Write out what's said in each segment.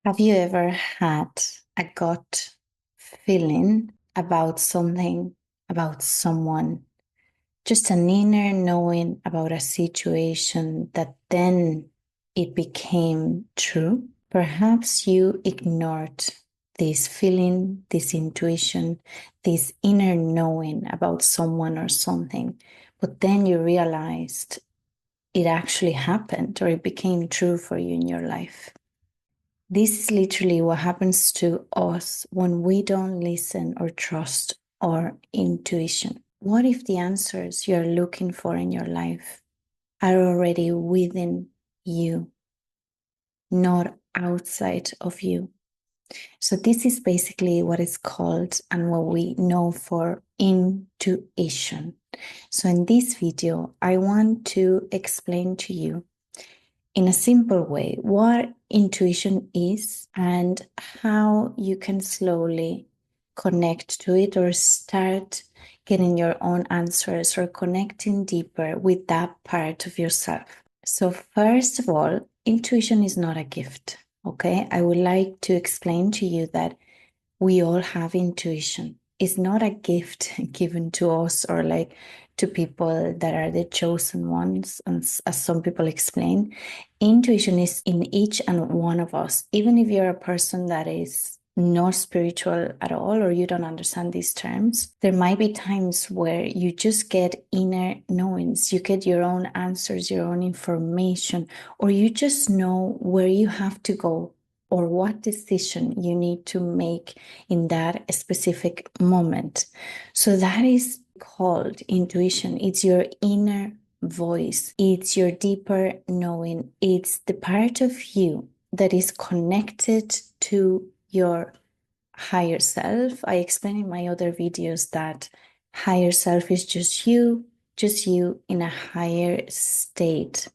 Have you ever had a gut feeling about something, about someone, just an inner knowing about a situation that then it became true? Perhaps you ignored this feeling, this intuition, this inner knowing about someone or something, but then you realized it actually happened or it became true for you in your life. This is literally what happens to us when we don't listen or trust our intuition. What if the answers you're looking for in your life are already within you, not outside of you? So, this is basically what is called and what we know for intuition. So, in this video, I want to explain to you in a simple way what intuition is and how you can slowly connect to it or start getting your own answers or connecting deeper with that part of yourself. So, first of all, intuition is not a gift. Okay, I would like to explain to you that we all have intuition. It's not a gift given to us or like to people that are the chosen ones, as some people explain. Intuition is in each and one of us. Even if you're a person that is not spiritual at all or you don't understand these terms, there might be times where you just get inner knowings. You get your own answers, your own information, or you just know where you have to go or what decision you need to make in that specific moment. So that is called intuition. It's your inner voice. It's your deeper knowing. It's the part of you that is connected to your higher self. I explain in my other videos that higher self is just you in a higher state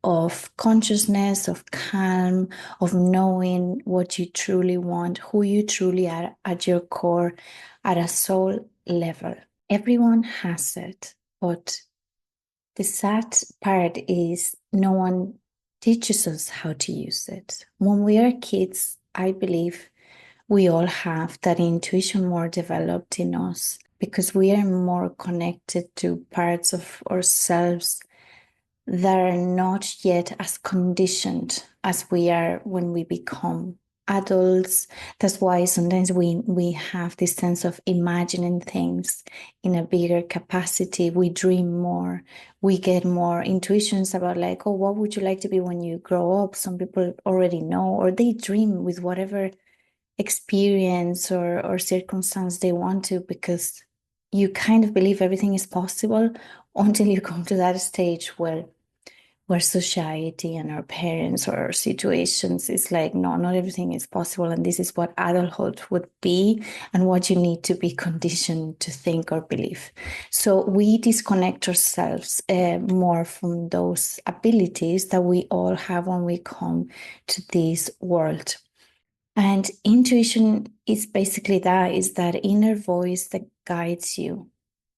of consciousness, of calm, of knowing what you truly want, who you truly are at your core, at a soul level. Everyone has it, but the sad part is no one teaches us how to use it. When we are kids, I believe we all have that intuition more developed in us because we are more connected to parts of ourselves that are not yet as conditioned as we are when we become adults. That's why sometimes we have this sense of imagining things in a bigger capacity. We dream more. We get more intuitions about like, oh, what would you like to be when you grow up? Some people already know, or they dream with whatever experience or circumstance they want to, because you kind of believe everything is possible until you come to that stage where society and our parents or our situations is like, no, not everything is possible. And this is what adulthood would be and what you need to be conditioned to think or believe. So we disconnect ourselves more from those abilities that we all have when we come to this world. And intuition is basically that, is that inner voice that guides you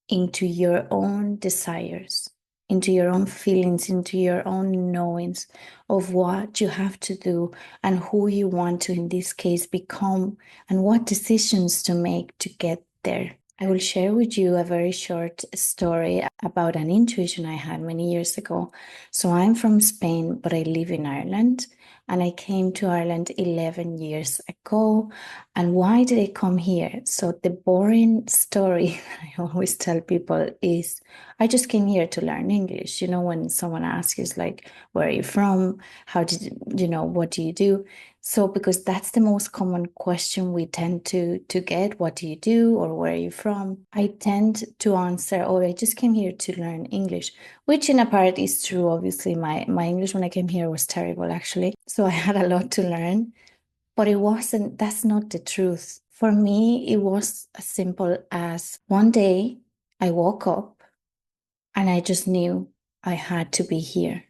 into your own desires, into your own feelings, into your own knowings of what you have to do and who you want to, in this case, become and what decisions to make to get there. I will share with you a very short story about an intuition I had many years ago. So I'm from Spain, but I live in Ireland. And I came to Ireland 11 years ago. And why did I come here? So the boring story I always tell people is I just came here to learn English. You know, when someone asks you, like, where are you from? How did what do you do? So because that's the most common question we tend to get, what do you do or where are you from? I tend to answer, oh, I just came here to learn English, which in a part is true. Obviously, my English when I came here was terrible, actually. So I had a lot to learn, but that's not the truth. For me, it was as simple as one day I woke up and I just knew I had to be here.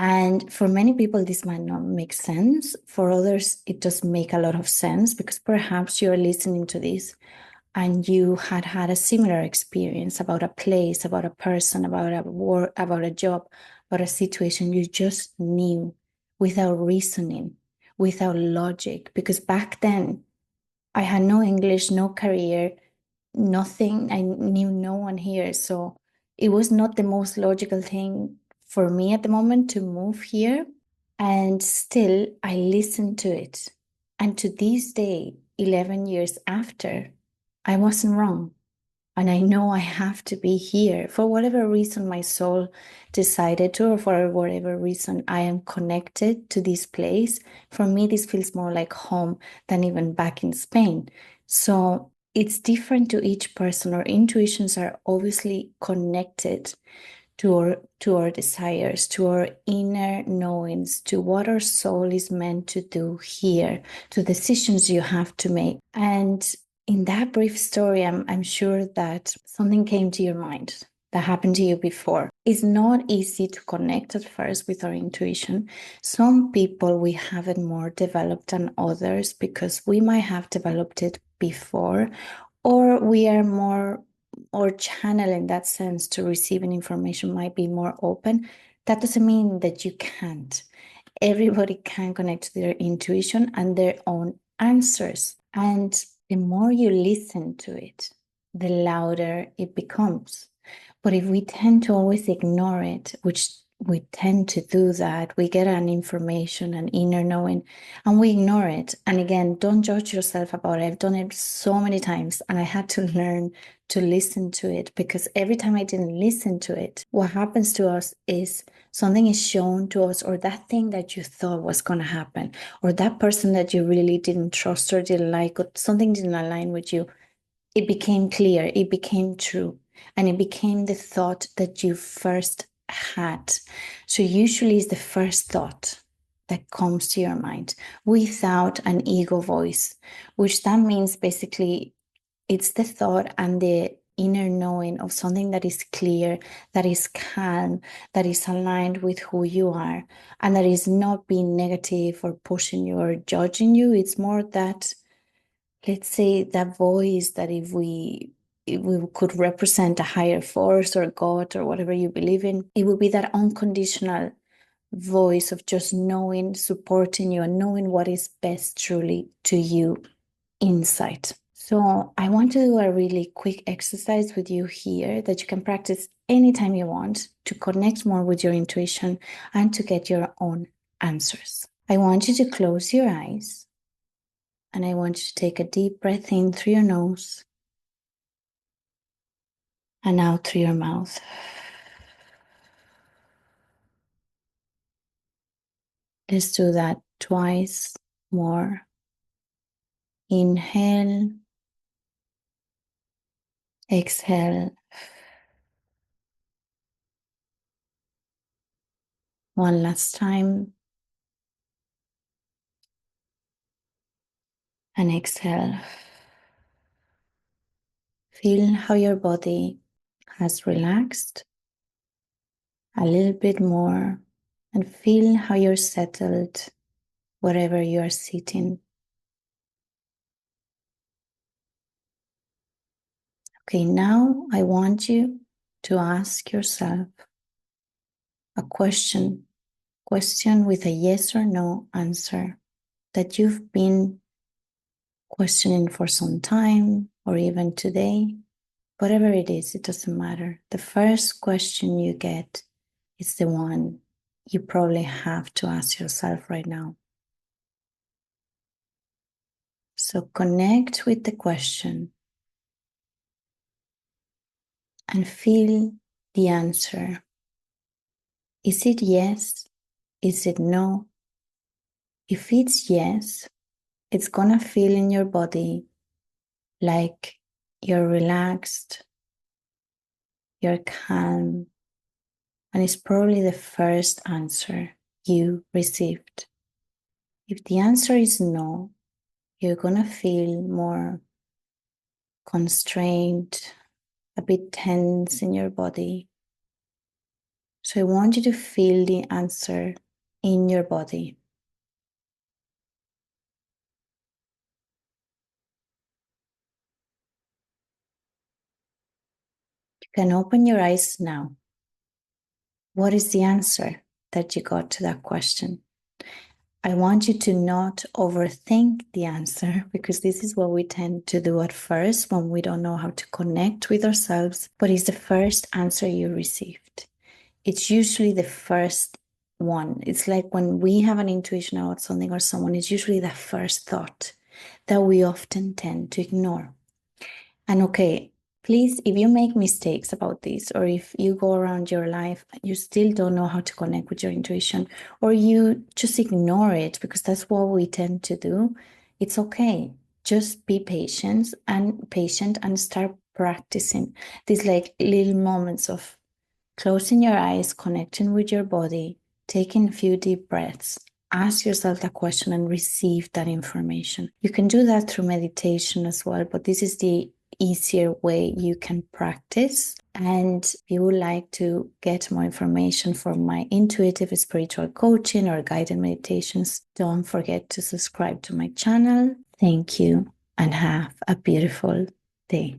And for many people, this might not make sense. For others, it does make a lot of sense because perhaps you're listening to this and you had had a similar experience about a place, about a person, about a work, about a job, about a situation. You just knew without reasoning, without logic, because back then I had no English, no career, nothing. I knew no one here. So it was not the most logical thing for me at the moment to move here. And still, I listened to it. And to this day, 11 years after, I wasn't wrong. And I know I have to be here for whatever reason my soul decided to, or for whatever reason I am connected to this place. For me, this feels more like home than even back in Spain. So it's different to each person. Our intuitions are obviously connected to our desires, to our inner knowings, to what our soul is meant to do here, to decisions you have to make. And in that brief story, I'm sure that something came to your mind that happened to you before. It's not easy to connect at first with our intuition. Some people, we have it more developed than others because we might have developed it before, or we are more, or channel in that sense to receiving information might be more open. That doesn't mean that you can't. Everybody can connect to their intuition and their own answers. And the more you listen to it, the louder it becomes. But if we tend to always ignore it, which we tend to do that, we get an information, an inner knowing, and we ignore it. And again, don't judge yourself about it. I've done it so many times and I had to learn to listen to it, because every time I didn't listen to it, what happens to us is something is shown to us, or that thing that you thought was going to happen, or that person that you really didn't trust or didn't like, or something didn't align with you. It became clear, it became true, and it became the thought that you first had. So usually it's the first thought that comes to your mind without an ego voice, which that means basically it's the thought and the inner knowing of something that is clear, that is calm, that is aligned with who you are, and that is not being negative or pushing you or judging you. It's more that, let's say, that voice that if we could represent a higher force or God or whatever you believe in, it would be that unconditional voice of just knowing, supporting you, and knowing what is best truly to you inside. So I want to do a really quick exercise with you here that you can practice anytime you want to connect more with your intuition and to get your own answers. I want you to close your eyes and I want you to take a deep breath in through your nose and out through your mouth. Let's do that twice more. Inhale, exhale. One last time. And exhale. Feel how your body has relaxed a little bit more and feel how you're settled wherever you are sitting. Okay, now I want you to ask yourself a question with a yes or no answer that you've been questioning for some time or even today. Whatever it is, it doesn't matter. The first question you get is the one you probably have to ask yourself right now. So connect with the question and feel the answer. Is it yes? Is it no? If it's yes, it's gonna feel in your body like you're relaxed, you're calm, and it's probably the first answer you received. If the answer is no, you're gonna feel more constrained, a bit tense in your body. So I want you to feel the answer in your body. You can open your eyes now. What is the answer that you got to that question? I want you to not overthink the answer, because this is what we tend to do at first when we don't know how to connect with ourselves, but it's the first answer you received. It's usually the first one. It's like when we have an intuition about something or someone, it's usually the first thought that we often tend to ignore. And okay, please, if you make mistakes about this, or if you go around your life, you still don't know how to connect with your intuition, or you just ignore it because that's what we tend to do, it's okay. Just be patient and start practicing these like little moments of closing your eyes, connecting with your body, taking a few deep breaths. Ask yourself that question and receive that information. You can do that through meditation as well, but this is the easier way you can practice. And if you would like to get more information from my intuitive spiritual coaching or guided meditations, don't forget to subscribe to my channel. Thank you and have a beautiful day.